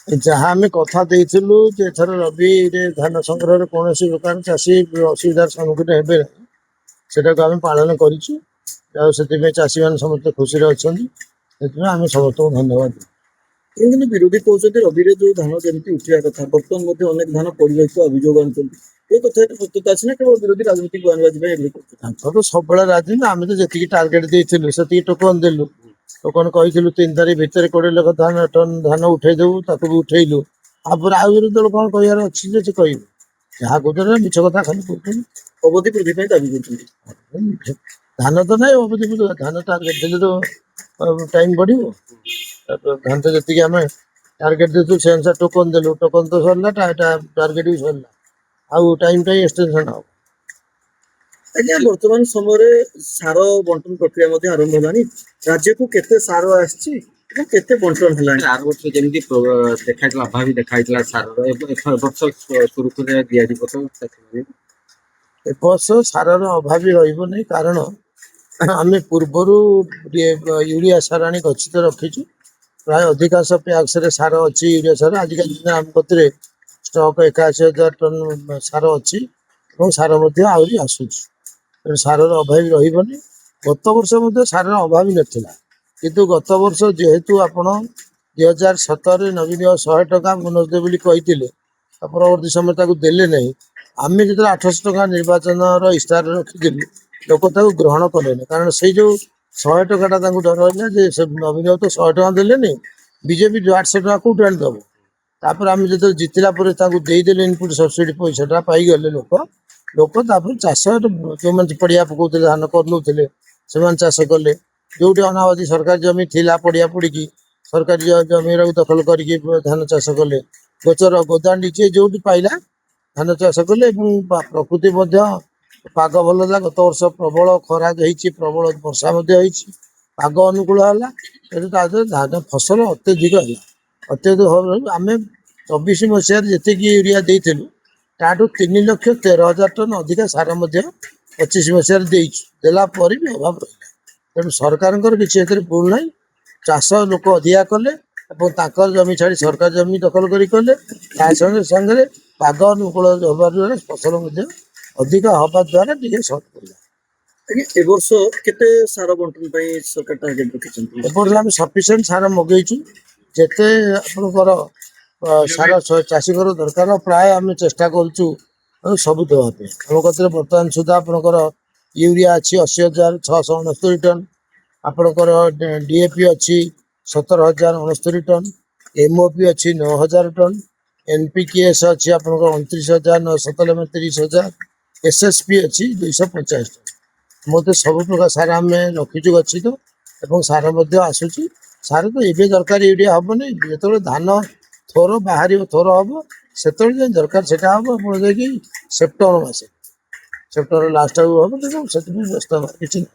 ଯାହା ଆମେ କଥା ଦେଇଥିଲୁ ଯେ ଏଥର ରବିରେ ଧାନ ସଂଗ୍ରହରେ କୌଣସି ପ୍ରକାର ଚାଷୀ ଅସୁବିଧାର ସମ୍ମୁଖୀନ ହେବେ ନାହିଁ, ସେଟାକୁ ଆମେ ପାଳନ କରିଛୁ। ଆଉ ସେଥିପାଇଁ ଚାଷୀମାନେ ସମସ୍ତେ ଖୁସିରେ ଅଛନ୍ତି। ସେଥିପାଇଁ ଆମେ ସମସ୍ତଙ୍କୁ ଧନ୍ୟବାଦ ଦେବୁ। କିନ୍ତୁ ବିରୋଧୀ କହୁଛନ୍ତି ରବିରେ ଯୋଉ ଧାନ ଯେମିତି ଉଠିବା କଥା ବର୍ତ୍ତମାନ ମଧ୍ୟ ଅନେକ ଧାନ ପଡିଯାଇଥିବା ଅଭିଯୋଗ ଆଣୁଛନ୍ତି। ଏ କଥାରେ ସତ୍ୟତା ଅଛି ନା କେବଳ ବିରୋଧୀ ରାଜନୈତିକ ବୟାନବାଜି ପାଇଁ ଏଭଳି କରୁଛନ୍ତି? ତାଙ୍କର ତ ସବୁବେଳେ ରାଜି ନା। ଆମେ ତ ଯେତିକି ଟାର୍ଗେଟ ଦେଇଥିଲୁ ସେତିକି ଟୋକନ ଦେଲୁ। ଟୋକନ କହିଥିଲୁ 3 ତାରିଖ ଭିତରେ 20 ଲକ୍ଷ ଟନ ଧାନ ଉଠେଇ ଦେବୁ, ତାକୁ ବି ଉଠେଇଲୁ। ତାପରେ ଆଉ ବିରୋଧୀ ଦଳ କଣ କହିବାର ଅଛି ଯେ ସେ କହିବେ? ଯାହା କହୁଛନ୍ତି ମିଛ କଥା ଖାଲି କହୁଛନ୍ତି। ଅବଧି ବୃଦ୍ଧି ପାଇଁ ଦାବି କରୁଛନ୍ତି। ଧାନ ତ ନାହିଁ ଅବଧି ବୃଦ୍ଧି, ଧାନ ଟାର୍ଗେଟ ଦେଲେ ତ ଟାଇମ ବଢିବ। ଧାନ ତ ଯେତିକି ଆମେ ଟାର୍ଗେଟ ଦେଇଥିଲୁ ସେ ଅନୁସାରେ ଟୋକନ ଦେଲୁ, ଟୋକନ ତ ସରିଲା, ଟାର୍ଗେଟ ବି ସରିଲା। ଆଉ ଟାଇମ ପାଇଁ ଏକ୍ସଟେନସନ ହବ। ଆଜ୍ଞା ବର୍ତ୍ତମାନ ସମୟରେ ସାର ବଣ୍ଟନ ପ୍ରକ୍ରିୟା ମଧ୍ୟ ଆରମ୍ଭ ହେଲାଣି। ରାଜ୍ୟକୁ କେତେ ସାର ଆସିଛି ଏବଂ କେତେ ବଣ୍ଟନ ହେଲାଣି? ଆର ବର୍ଷ ଯେମିତି ଦେଖାଇଥିଲା ଅଭାବୀ ଦେଖାଇଥିଲା ସାରର, ଏ ବର୍ଷ ସୁରୁଖୁରୁରେ ଦିଆଯିବ ତ ସେଥିପାଇଁ। ଏ ବର୍ଷ ସାରର ଅଭାବୀ ରହିବନି, କାରଣ ଆମେ ପୂର୍ବରୁ ୟୁରିଆ ସାର ଆଣି ଗଚ୍ଛିତ ରଖିଛୁ। ପ୍ରାୟ ଅଧିକାଂଶ ପ୍ୟାକ୍ସରେ ସାର ଅଛି, ୟୁରିଆ ସାର। ଆଜିକା ଦିନରେ ଆମ କତିରେ ଷ୍ଟକ୍ 81,000 ଟନ୍ ସାର ଅଛି ଏବଂ ସାର ମଧ୍ୟ ଆହୁରି ଆସୁଛି। ତେଣୁ ସାରର ଅଭାବୀ ରହିବନି। ଗତ ବର୍ଷ ମଧ୍ୟ ସାରର ଅଭାବୀ ନଥିଲା, କିନ୍ତୁ ଗତ ବର୍ଷ ଯେହେତୁ ଆପଣ 2017ରେ ନବୀନ 100 ଟଙ୍କା ବୋନସ ଦେବେ ବୋଲି କହିଥିଲେ, ପରବର୍ତ୍ତୀ ସମୟ ତାକୁ ଦେଲେ ନାହିଁ। ଆମେ ଯେତେବେଳେ 800 ଟଙ୍କା ନିର୍ବାଚନର ଇସ୍ତାହାର ରଖିଥିଲୁ, ଲୋକ ତାକୁ ଗ୍ରହଣ କଲେନି। କାରଣ ସେଇ ଯୋଉ 100 ଟଙ୍କାଟା ତାଙ୍କୁ ଡର ହେଲା ଯେ ସେ ନବୀନ ତ 100 ଟଙ୍କା ଦେଲେନି, ବିଜେପି 800 ଟଙ୍କା କୋଉଠୁ ଆଣିଦବ। ତାପରେ ଆମେ ଯେତେବେଳେ ଜିତିଲା ପରେ ତାଙ୍କୁ ଦେଇଦେଲେ ଇନପୁଟ ସବସିଡି ପଇସାଟା ପାଇଗଲେ ଲୋକ ତାପରେ ଚାଷ ଯୋଉମାନେ ପଡିଆ ପକଉଥିଲେ, ଧାନ କରୁନଥିଲେ, ସେମାନେ ଚାଷ କଲେ। ଯୋଉଠି ଅନାବାଦୀ ସରକାରୀ ଜମି ଥିଲା ପଡିଆ ପଡିକି, ସରକାରୀ ଜମିକୁ ଦଖଲ କରିକି ଧାନ ଚାଷ କଲେ। ଗୋଚର ଗୋଦାଣ୍ଡି ଯିଏ ଯୋଉଠି ପାଇଲା ଧାନ ଚାଷ କଲେ। ଏବଂ ପ୍ରକୃତି ମଧ୍ୟ ପାଗ ଭଲ ହେଲା। ଗତ ବର୍ଷ ପ୍ରବଳ ଖରା ହେଇଛି, ପ୍ରବଳ ବର୍ଷା ମଧ୍ୟ ହେଇଛି, ପାଗ ଅନୁକୂଳ ହେଲା। ତେଣୁ ତା ଦେହରେ ଧାନ ଫସଲ ଅତ୍ୟଧିକ ହେଲା। ଅତ୍ୟଧିକ ଆମେ 24 ମସିହାରେ ଯେତିକି ୟୁରିଆ ଦେଇଥିଲୁ, ତାଠୁ 3,13,000 ଟନ୍ ଅଧିକା ସାର ମଧ୍ୟ 25 ମସିହାରେ ଦେଇଛୁ। ଦେଲା ପରେ ବି ଅଭାବ ରହିଲା। ତେଣୁ ସରକାରଙ୍କର କିଛି ଏଥିରେ ଭୁଲ ନାହିଁ। ଚାଷ ଲୋକ ଅଧିକା କଲେ ଏବଂ ତାଙ୍କର ଜମି ଛାଡି ସରକାର ଜମି ଦଖଲ କରି କଲେ। ତା ସାଙ୍ଗରେ ପାଗ ଅନୁକୂଳ ହେବା ଦ୍ୱାରା ଫସଲ ମଧ୍ୟ ଅଧିକ ହବା ଦ୍ୱାରା ଟିକେ ସର୍ଟ ପଡ଼ିଲା। ଆଜ୍ଞା ଏ ବର୍ଷ କେତେ ସାର ବଣ୍ଟନ ପାଇଁ ସରକାର ଟାର୍ଗେଟ ରଖିଛନ୍ତି? ଏ ବର୍ଷ ଆମେ ସଫିସିଏଣ୍ଟ ସାର ମଗେଇଛୁ। ଯେତେ ଆପଣଙ୍କର ସାର ଚାଷୀଙ୍କର ଦରକାର, ପ୍ରାୟ ଆମେ ଚେଷ୍ଟା କରୁଛୁ ସବୁ ଦେବା ପାଇଁ। ଆମ କତିରେ ବର୍ତ୍ତମାନ ସୁଦ୍ଧା ଆପଣଙ୍କର ୟୁରିଆ ଅଛି 80,669 ଟନ୍, ଆପଣଙ୍କର DAP ଅଛି 17,069 ଟନ୍, MOP ଅଛି 9,000 ଟନ୍, NPKS ଅଛି ଆପଣଙ୍କର 29,997, 30,000, SSP ଅଛି 250 ଟନ୍। ମତେ ସବୁ ପ୍ରକାର ସାର ଆମେ ରଖିଛୁ ଗଚ୍ଛିତ ଏବଂ ସାର ମଧ୍ୟ ଆସୁଛି। ସାର ତ ଏବେ ଦରକାର ୟୁରିଆ ହବନି, ଯେତେବେଳେ ଧାନ ଥୋର ବାହାରିବ, ଥୋର ହବ, ସେତେବେଳେ ଯାଇ ଦରକାର ସେଟା ହବ। ଆପଣ ଯାଇକି ସେପ୍ଟେମ୍ବର ମାସେ, ସେପ୍ଟେମ୍ବର ଲାଷ୍ଟ ଆଡ଼କୁ ହବ। ତେଣୁ ସେଥିପାଇଁ ବ୍ୟସ୍ତ କିଛି ନାହିଁ।